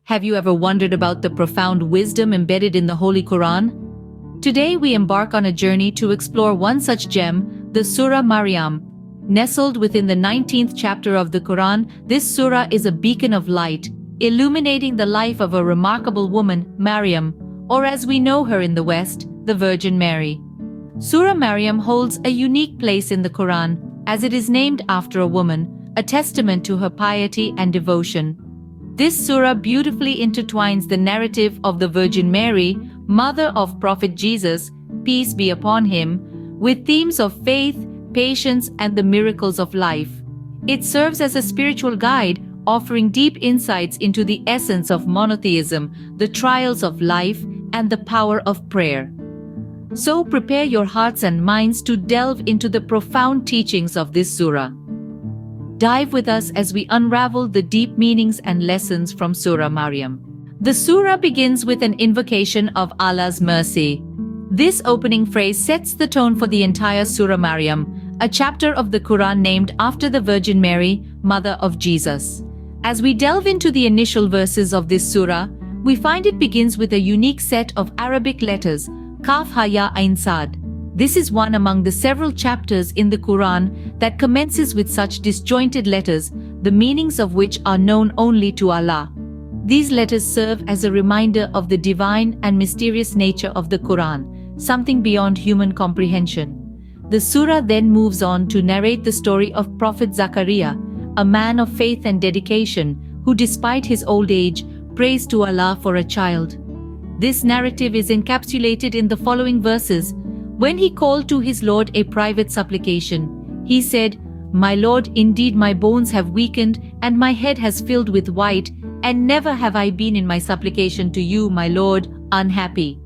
Have you ever wondered about the profound wisdom embedded in the Holy Quran? Today we embark on a journey to explore one such gem, the Surah Maryam. Nestled within the 19th chapter of the Quran, this surah is a beacon of light, illuminating the life of a remarkable woman, Maryam, or as we know her in the West, the Virgin Mary. Surah Maryam holds a unique place in the Quran, as it is named after a woman, a testament to her piety and devotion. This surah beautifully intertwines the narrative of the Virgin Mary, mother of Prophet Jesus, peace be upon him, with themes of faith, patience, and the miracles of life. It serves as a spiritual guide, offering deep insights into the essence of monotheism, the trials of life, and the power of prayer. So prepare your hearts and minds to delve into the profound teachings of this surah. Dive with us as we unravel the deep meanings and lessons from Surah Maryam. The surah begins with an invocation of Allah's mercy. This opening phrase sets the tone for the entire Surah Maryam, a chapter of the Quran named after the Virgin Mary, mother of Jesus. As we delve into the initial verses of this surah, we find it begins with a unique set of Arabic letters, Kaf Ha Ya Ain Sad. This is one among the several chapters in the Quran that commences with such disjointed letters, the meanings of which are known only to Allah. These letters serve as a reminder of the divine and mysterious nature of the Quran, something beyond human comprehension. The surah then moves on to narrate the story of Prophet Zakaria, a man of faith and dedication, who despite his old age, prays to Allah for a child. This narrative is encapsulated in the following verses. When he called to his Lord a private supplication, he said, "My Lord, indeed my bones have weakened, and my head has filled with white, and never have I been in my supplication to you, my Lord, unhappy."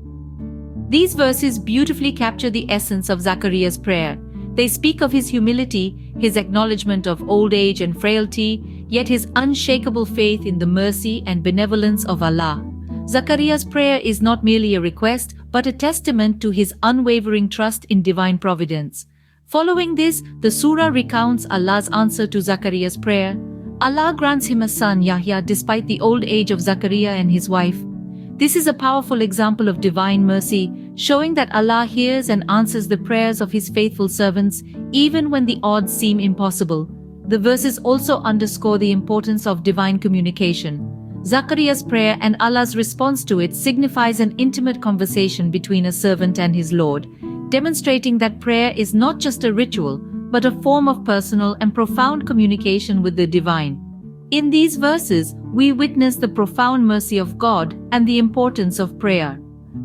These verses beautifully capture the essence of Zakaria's prayer. They speak of his humility, his acknowledgement of old age and frailty, yet his unshakable faith in the mercy and benevolence of Allah. Zakaria's prayer is not merely a request, but a testament to his unwavering trust in divine providence. Following this, the surah recounts Allah's answer to Zakaria's prayer. Allah grants him a son, Yahya, despite the old age of Zakaria and his wife. This is a powerful example of divine mercy, showing that Allah hears and answers the prayers of his faithful servants, even when the odds seem impossible. The verses also underscore the importance of divine communication. Zakaria's prayer and Allah's response to it signifies an intimate conversation between a servant and his Lord, demonstrating that prayer is not just a ritual, but a form of personal and profound communication with the divine. In these verses, we witness the profound mercy of God and the importance of prayer.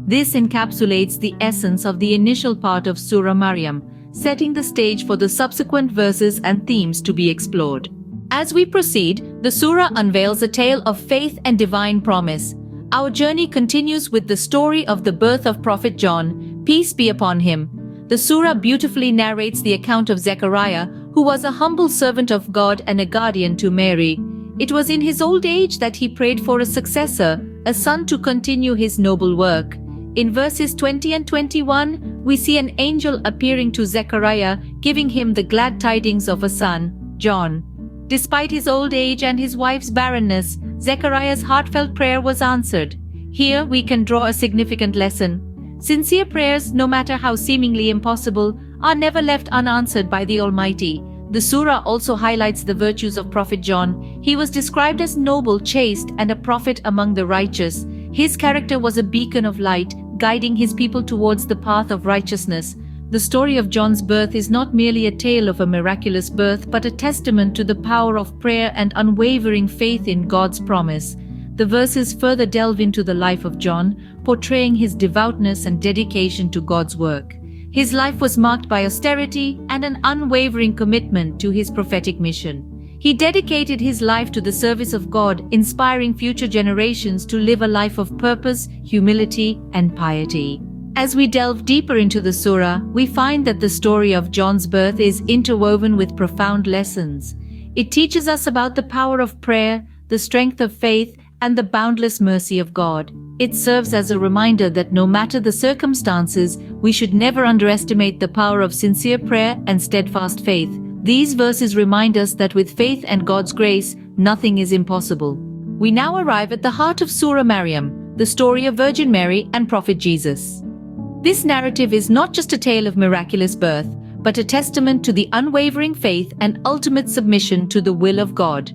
This encapsulates the essence of the initial part of Surah Maryam, setting the stage for the subsequent verses and themes to be explored. As we proceed, the surah unveils a tale of faith and divine promise. Our journey continues with the story of the birth of Prophet John, peace be upon him. The surah beautifully narrates the account of Zechariah, who was a humble servant of God and a guardian to Mary. It was in his old age that he prayed for a successor, a son to continue his noble work. In verses 20 and 21, we see an angel appearing to Zechariah, giving him the glad tidings of a son, John. Despite his old age and his wife's barrenness, Zechariah's heartfelt prayer was answered. Here we can draw a significant lesson. Sincere prayers, no matter how seemingly impossible, are never left unanswered by the Almighty. The surah also highlights the virtues of Prophet John. He was described as noble, chaste, and a prophet among the righteous. His character was a beacon of light, guiding his people towards the path of righteousness. The story of John's birth is not merely a tale of a miraculous birth, but a testament to the power of prayer and unwavering faith in God's promise. The verses further delve into the life of John, portraying his devoutness and dedication to God's work. His life was marked by austerity and an unwavering commitment to his prophetic mission. He dedicated his life to the service of God, inspiring future generations to live a life of purpose, humility, and piety. As we delve deeper into the surah, we find that the story of John's birth is interwoven with profound lessons. It teaches us about the power of prayer, the strength of faith, and the boundless mercy of God. It serves as a reminder that no matter the circumstances, we should never underestimate the power of sincere prayer and steadfast faith. These verses remind us that with faith and God's grace, nothing is impossible. We now arrive at the heart of Surah Maryam, the story of Virgin Mary and Prophet Jesus. This narrative is not just a tale of miraculous birth, but a testament to the unwavering faith and ultimate submission to the will of God.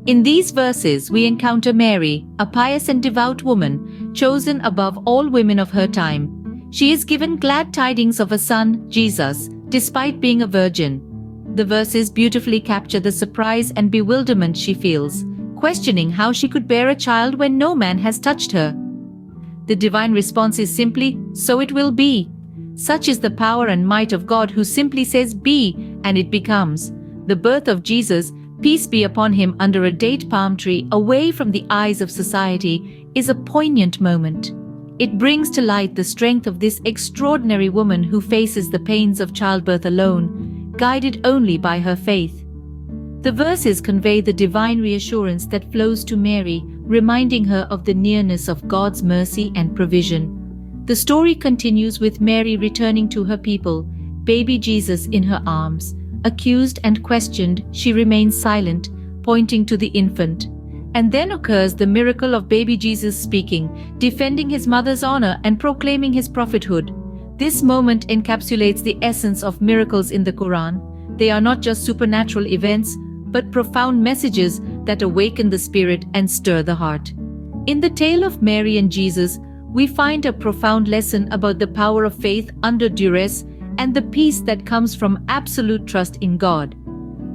In these verses, we encounter Mary, a pious and devout woman, chosen above all women of her time. She is given glad tidings of a son, Jesus, despite being a virgin. The verses beautifully capture the surprise and bewilderment she feels, questioning how she could bear a child when no man has touched her. The divine response is simply, "So it will be." Such is the power and might of God, who simply says, "Be," and it becomes. The birth of Jesus, peace be upon him, under a date palm tree, away from the eyes of society, is a poignant moment. It brings to light the strength of this extraordinary woman who faces the pains of childbirth alone, guided only by her faith. The verses convey the divine reassurance that flows to Mary, reminding her of the nearness of God's mercy and provision. The story continues with Mary returning to her people, baby Jesus in her arms. Accused and questioned, she remains silent, pointing to the infant. And then occurs the miracle of baby Jesus speaking, defending his mother's honor and proclaiming his prophethood. This moment encapsulates the essence of miracles in the Quran. They are not just supernatural events, but profound messages that awaken the spirit and stir the heart. In the tale of Mary and Jesus, we find a profound lesson about the power of faith under duress and the peace that comes from absolute trust in God.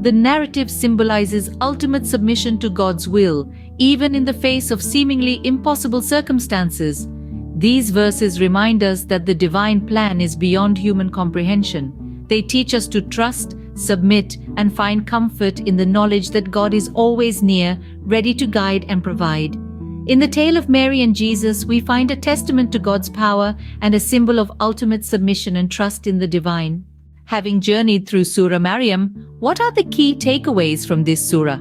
The narrative symbolizes ultimate submission to God's will, even in the face of seemingly impossible circumstances. These verses remind us that the divine plan is beyond human comprehension. They teach us to trust, submit, and find comfort in the knowledge that God is always near, ready to guide and provide. In the tale of Mary and Jesus, we find a testament to God's power and a symbol of ultimate submission and trust in the divine. Having journeyed through Surah Maryam, what are the key takeaways from this surah?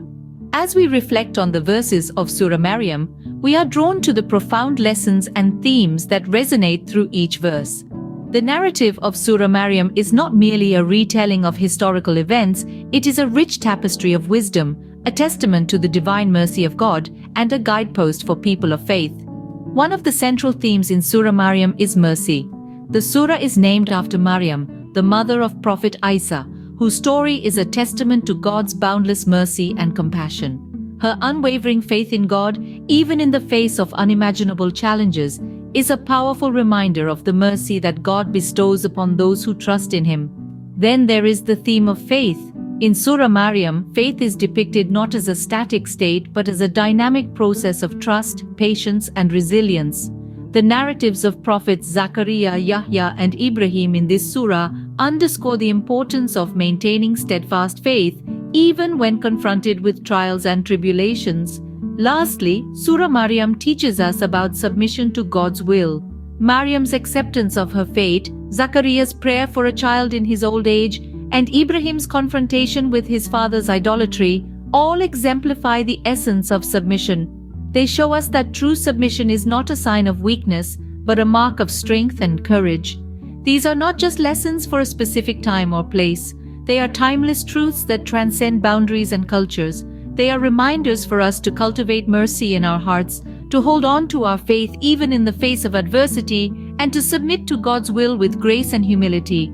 As we reflect on the verses of Surah Maryam, we are drawn to the profound lessons and themes that resonate through each verse. The narrative of Surah Maryam is not merely a retelling of historical events, it is a rich tapestry of wisdom, a testament to the divine mercy of God, and a guidepost for people of faith. One of the central themes in Surah Maryam is mercy. The surah is named after Maryam, the mother of Prophet Isa, whose story is a testament to God's boundless mercy and compassion. Her unwavering faith in God, even in the face of unimaginable challenges, is a powerful reminder of the mercy that God bestows upon those who trust in Him. Then there is the theme of faith. In Surah Maryam, faith is depicted not as a static state but as a dynamic process of trust, patience, and resilience. The narratives of prophets Zachariah, Yahya, and Ibrahim in this surah underscore the importance of maintaining steadfast faith even when confronted with trials and tribulations. Lastly, Surah Maryam teaches us about submission to God's will. Maryam's acceptance of her fate, Zachariah's prayer for a child in his old age, and Ibrahim's confrontation with his father's idolatry all exemplify the essence of submission. They show us that true submission is not a sign of weakness, but a mark of strength and courage. These are not just lessons for a specific time or place. They are timeless truths that transcend boundaries and cultures. They are reminders for us to cultivate mercy in our hearts, to hold on to our faith even in the face of adversity, and to submit to God's will with grace and humility.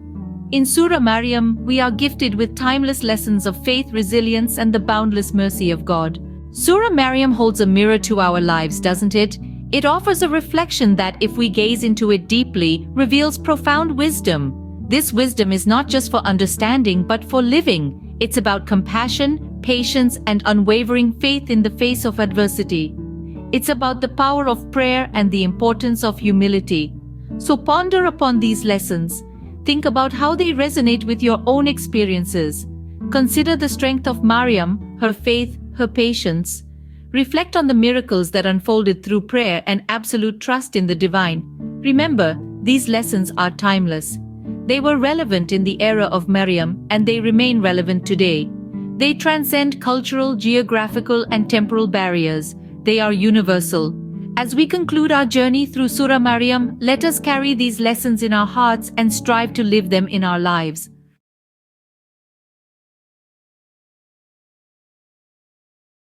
In Surah Maryam, we are gifted with timeless lessons of faith, resilience, and the boundless mercy of God. Surah Maryam holds a mirror to our lives, doesn't it? It offers a reflection that, if we gaze into it deeply, reveals profound wisdom. This wisdom is not just for understanding, but for living. It's about compassion, patience, and unwavering faith in the face of adversity. It's about the power of prayer and the importance of humility. So ponder upon these lessons. Think about how they resonate with your own experiences. Consider the strength of Maryam, her faith, her patience. Reflect on the miracles that unfolded through prayer and absolute trust in the divine. Remember, these lessons are timeless. They were relevant in the era of Maryam, and they remain relevant today. They transcend cultural, geographical, and temporal barriers. They are universal. As we conclude our journey through Surah Maryam, let us carry these lessons in our hearts and strive to live them in our lives.